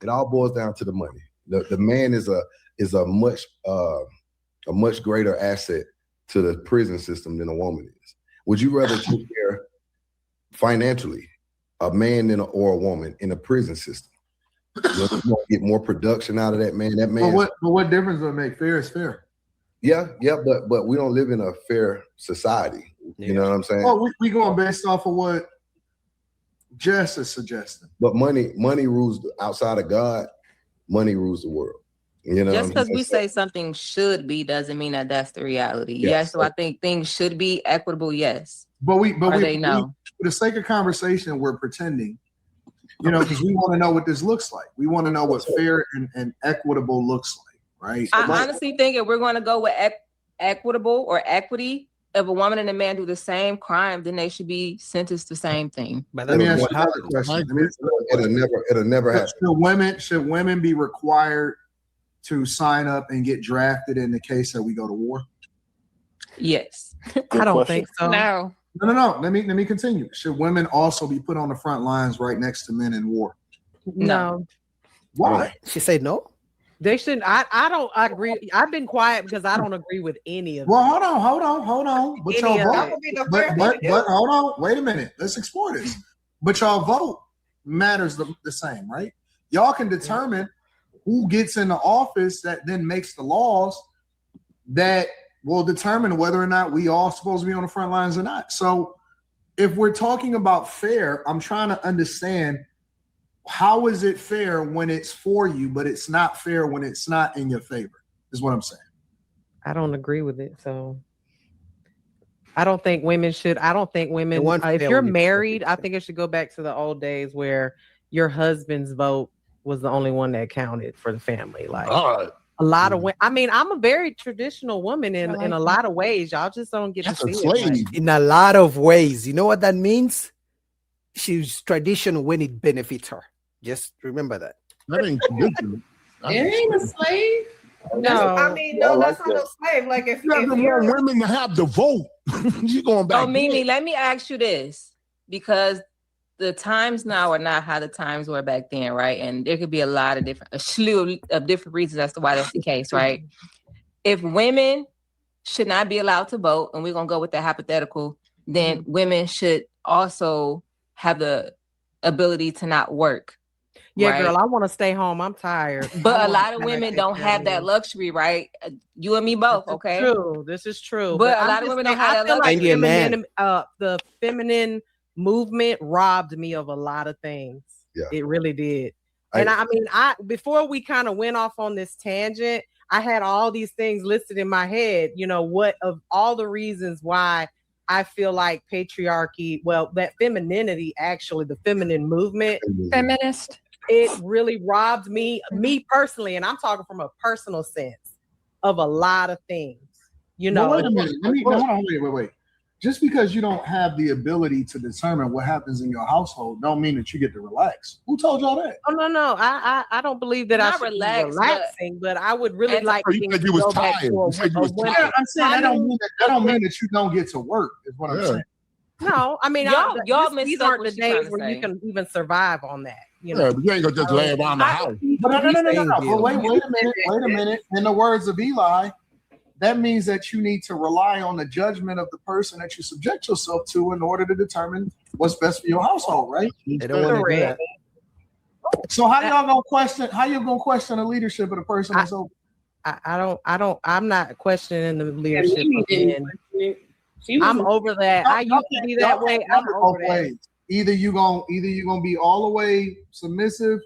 It all boils down to the money. The man is a much greater asset to the prison system than a woman is. Would you rather take care financially a man or a woman in a prison system? You're going to get more production out of that man. That man. But what difference does it make? Fair is fair. Yeah, but we don't live in a fair society. You know what I'm saying? Well, we going based off of what Jess is suggesting. But money rules outside of God. Money rules the world. You know, just because we say something should be doesn't mean that that's the reality. Yes, so I think things should be equitable. Yes, but know. For the sake of conversation, we're pretending. You know, because we want to know what this looks like. We want to know what fair and equitable looks like, right? I honestly think if we're going to go with equitable or equity, if a woman and a man do the same crime, then they should be sentenced the same thing. But let me ask you another question. It'll never happen. Should women be required to sign up and get drafted in the case that we go to war? Yes. I don't think so. No. Let me continue. Should women also be put on the front lines right next to men in war? No. Why? She said no. They shouldn't. I don't agree. I've been quiet because I don't agree with any of them. Well, hold on. But y'all vote. But hold on. Wait a minute. Let's explore this. But y'all vote matters the same, right? Y'all can determine who gets in the office that then makes the laws that will determine whether or not we all supposed to be on the front lines or not. So if we're talking about fair, I'm trying to understand, how is it fair when it's for you, but it's not fair when it's not in your favor, is what I'm saying. I don't agree with it. So I don't think women should. If you're married, I think it should go back to the old days where your husband's vote was the only one that counted for the family. Like a lot of women. I mean, I'm a very traditional woman in a lot of ways. Y'all just don't get to see it. In a lot of ways. You know what that means? She's traditional when it benefits her. Just remember that. That ain't traditional. It ain't a slave. No, that's not a slave. Like if you want women to have the vote, you going back. Oh, Mimi, let me ask you this, because the times now are not how the times were back then, right? And there could be a slew of different reasons as to why that's the case, right? If women should not be allowed to vote, and we're gonna go with that hypothetical, then women should also have the ability to not work. Yeah, right? girl, I want to stay home. I'm tired. But a lot of women don't have that luxury, right? You and me both, okay? This is true. But a lot of women don't have that luxury. The feminine movement robbed me of a lot of things. Yeah. It really did. And I mean, before we kind of went off on this tangent, I had all these things listed in my head, you know, what of all the reasons why I feel like patriarchy, that femininity, actually, the feminine movement, feminist, it really robbed me personally, and I'm talking from a personal sense, of a lot of things. You know, wait a minute. Wait. Just because you don't have the ability to determine what happens in your household, don't mean that you get to relax. Who told y'all that? Oh no. I don't believe that I should be relaxing, but I would really like. You said you was tired. I'm saying I don't mean that you don't get to work. Is what I'm saying. No, I mean, these aren't the days where you can even survive on that. You know, but you ain't gonna just lay around the house. But no. But wait a minute. In the words of Eli, that means that you need to rely on the judgment of the person that you subject yourself to in order to determine what's best for your household, right? They don't want to do that. So how y'all gonna question the leadership of the person that's over? I'm not questioning the leadership. I'm over that. I used to be that way. I'm over that. Either you gonna be all the way submissive,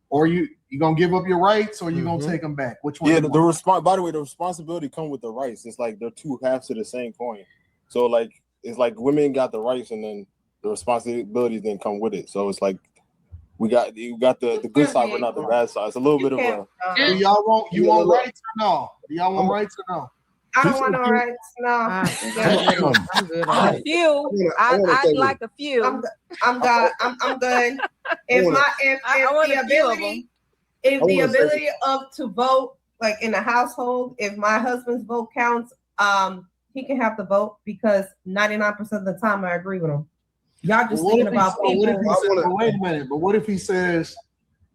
or you gonna give up your rights, or you gonna take them back. Which one? Yeah, by the way, the responsibility come with the rights. It's like they're two halves to the same coin. So like it's like women got the rights, and then the responsibilities then come with it. So it's like you got the good side, but not the bad side. It's a little bit of a. Do y'all want rights or no? Do y'all want rights or no? I don't want no rights. No. I'm good. A few. I'd like a few. I'm good. I'm good. If the ability to vote, like in the household, if my husband's vote counts, he can have the vote because 99% of the time I agree with him. Y'all just thinking about people. Wait a minute, but what if he says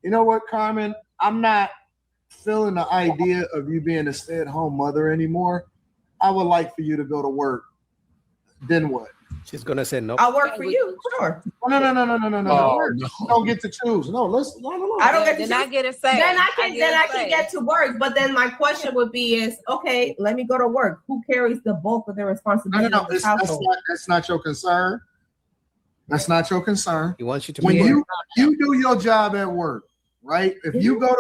You know what, Carmen? I'm not feeling the idea of you being a stay-at-home mother anymore. I would like for you to go to work. Then what? She's gonna say no. I'll work for you, sure. No. Oh, You don't get to choose. No, listen. No. I don't get to Then I choose. get a say. Then I can get to work. But then my question would be is, okay, let me go to work. Who carries the bulk of the responsibility of the household? That's not your concern. That's not your concern. He wants you to When be you do your job at work, right? If you go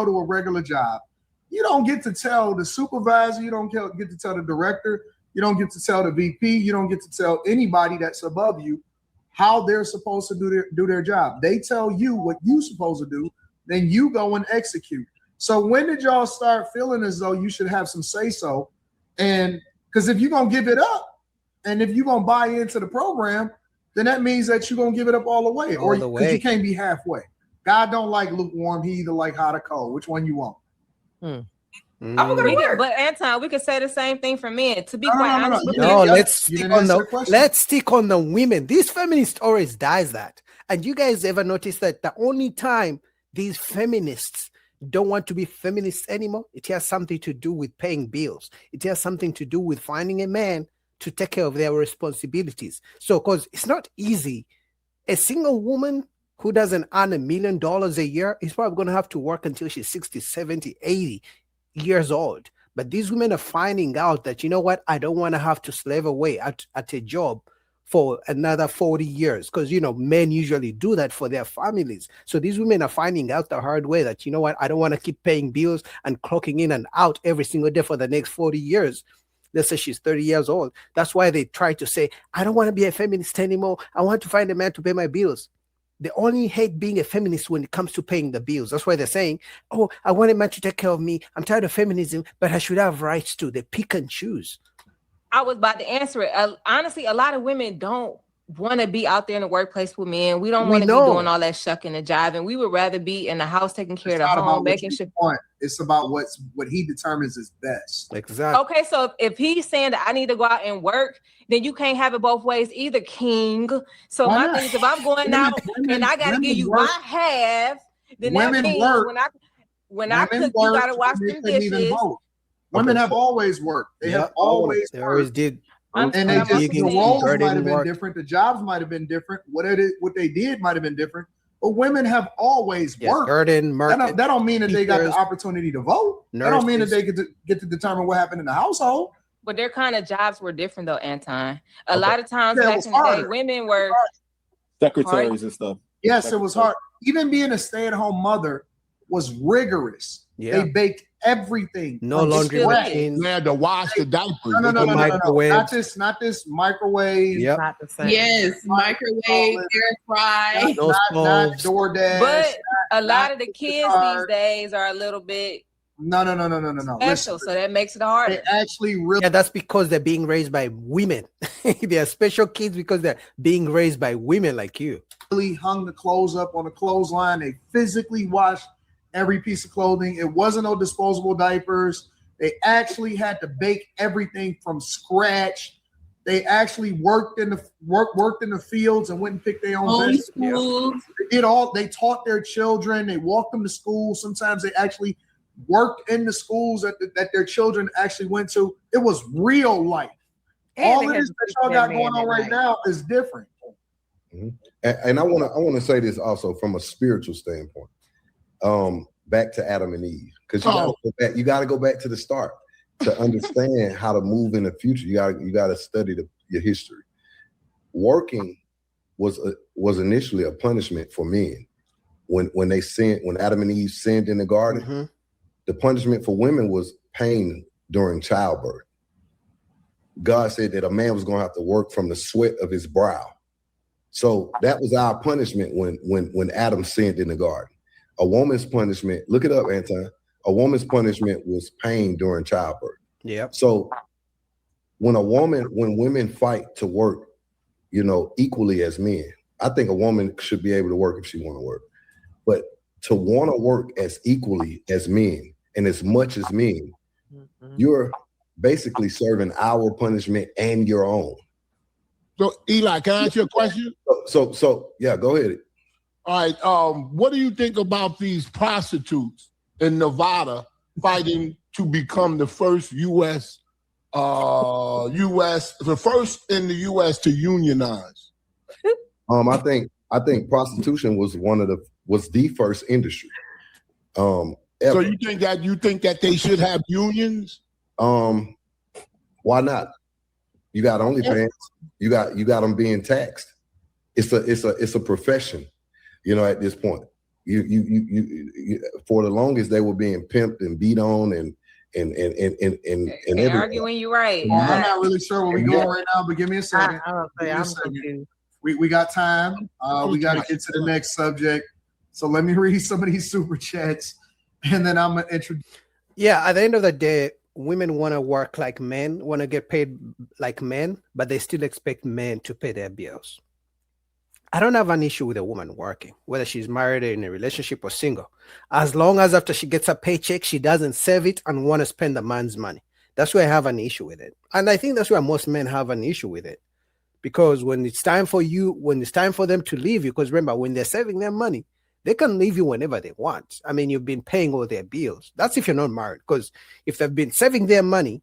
to a regular job, you don't get to tell the supervisor, you don't get to tell the director, you don't get to tell the VP, you don't get to tell anybody that's above you how they're supposed to do their job. They tell you what you're supposed to do, then you go and execute. So when did y'all start feeling as though you should have some say-so? And because if you're gonna give it up, and if you're gonna buy into the program, then that means that you're gonna give it up all the way, or because you can't be halfway. God don't like lukewarm; He either like hot or cold. Which one you want? I'm gonna work. But Anton, we could say the same thing for men. To be quite honest with you. No, let's stick on the women. These feminist always does that. And you guys ever notice that the only time these feminists don't want to be feminists anymore, it has something to do with paying bills. It has something to do with finding a man to take care of their responsibilities. So, because it's not easy. A single woman who doesn't earn $1 million a year is probably going to have to work until she's 60, 70, 80 years old. But these women are finding out that, you know what, I don't want to have to slave away at a job for another 40 years, because, you know, men usually do that for their families. So these women are finding out the hard way that, you know what, I don't want to keep paying bills and clocking in and out every single day for the next 40 years. Let's say she's 30 years old. That's why they try to say, I don't want to be a feminist anymore. I want to find a man to pay my bills. They only hate being a feminist when it comes to paying the bills. That's why they're saying, oh, I want a man to take care of me. I'm tired of feminism, but I should have rights too. They pick and choose. I was about to answer it. Honestly, a lot of women don't want to be out there in the workplace with men. We don't want to be doing all that shucking and jiving. We would rather be in the house taking care of the home, making sure. It's about what he determines is best. Exactly. Okay, so if he's saying that I need to go out and work, then you can't have it both ways either, King. So my thing is, if I'm going out and I got to give you my half, then that means when I cook, you got to wash the dishes. Women have always worked. They have always They always did. And they just, the roles might have been different. The jobs might have been different. What they did might have been different. But women have always worked. That don't mean that they got the opportunity to vote. That don't mean that they get to determine what happened in the household. But their kind of jobs were different though, Anton. A lot of times back in the day, women were secretaries and stuff. Yes, it was hard. Even being a stay-at-home mother was rigorous. Yeah. They baked everything. No laundry machine. They had to wash the diapers. No. Not this microwave. Yep. Not the same. Yes, microwave, air fry. Not DoorDash. But a lot of the kids these days are a little bit No. special, so that makes it harder. They actually really. Yeah, that's because they're being raised by women. They are special kids because they're being raised by women like you. Really hung the clothes up on the clothesline. They physically washed every piece of clothing. It wasn't no disposable diapers. They actually had to bake everything from scratch. They actually worked in the fields and went and picked their own vegetables. They taught their children. They walked them to school. Sometimes they actually worked in the schools that their children actually went to. It was real life. All of this that y'all got going on right now is different. Mm-hmm. And I want to say this also from a spiritual standpoint. Back to Adam and Eve, because you got to go back to the start to understand how to move in the future. You got to study your history. Working was initially a punishment for men when they sinned. When Adam and Eve sinned in the garden, mm-hmm. The punishment for women was pain during childbirth. God said that a man was going to have to work from the sweat of his brow. So that was our punishment when Adam sinned in the garden. A woman's punishment, look it up, Anton. A woman's punishment was pain during childbirth. Yeah. So when women fight to work, equally as men, I think a woman should be able to work if she want to work. But to want to work as equally as men and as much as men, mm-hmm. You're basically serving our punishment and your own. So Eli, can I ask you a question? So yeah, go ahead. All right. What do you think about these prostitutes in Nevada fighting to become the first the first in the U.S. to unionize? I think prostitution was the first industry. Ever. So you think that they should have unions? Why not? You got OnlyFans. You got them being taxed. It's a profession. At this point, you for the longest they were being pimped and beat on and arguing you right. I'm not really sure where we're going right now, but give me a second. We got time. We got to get to the next subject. So let me read some of these super chats, and then I'm gonna introduce. Yeah, at the end of the day, women want to work like men, want to get paid like men, but they still expect men to pay their bills. I don't have an issue with a woman working, whether she's married or in a relationship or single, as long as after she gets a paycheck, she doesn't save it and want to spend the man's money. That's where I have an issue with it. And I think that's where most men have an issue with it. Because when it's time for them to leave you, because remember, when they're saving their money, they can leave you whenever they want. I mean, you've been paying all their bills. That's if you're not married. Because if they've been saving their money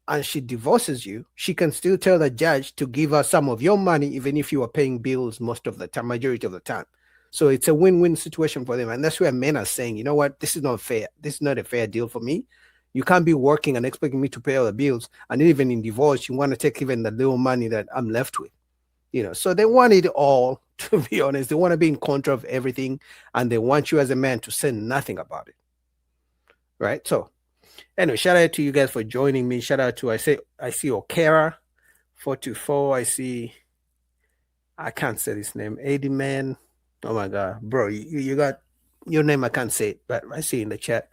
and she divorces you, she can still tell the judge to give her some of your money, even if you are paying bills most of the time, majority of the time. So it's a win-win situation for them. And that's where men are saying, you know what, this is not fair. This is not a fair deal for me. You can't be working and expecting me to pay all the bills. And even in divorce, you want to take even the little money that I'm left with. So they want it all, to be honest. They want to be in control of everything. And they want you as a man to say nothing about it. Right? So anyway, shout out to you guys for joining me. Shout out to, I see Okera 424. I can't say this name. 80 man. Oh my God, bro, you got your name. I can't say it, but I see in the chat.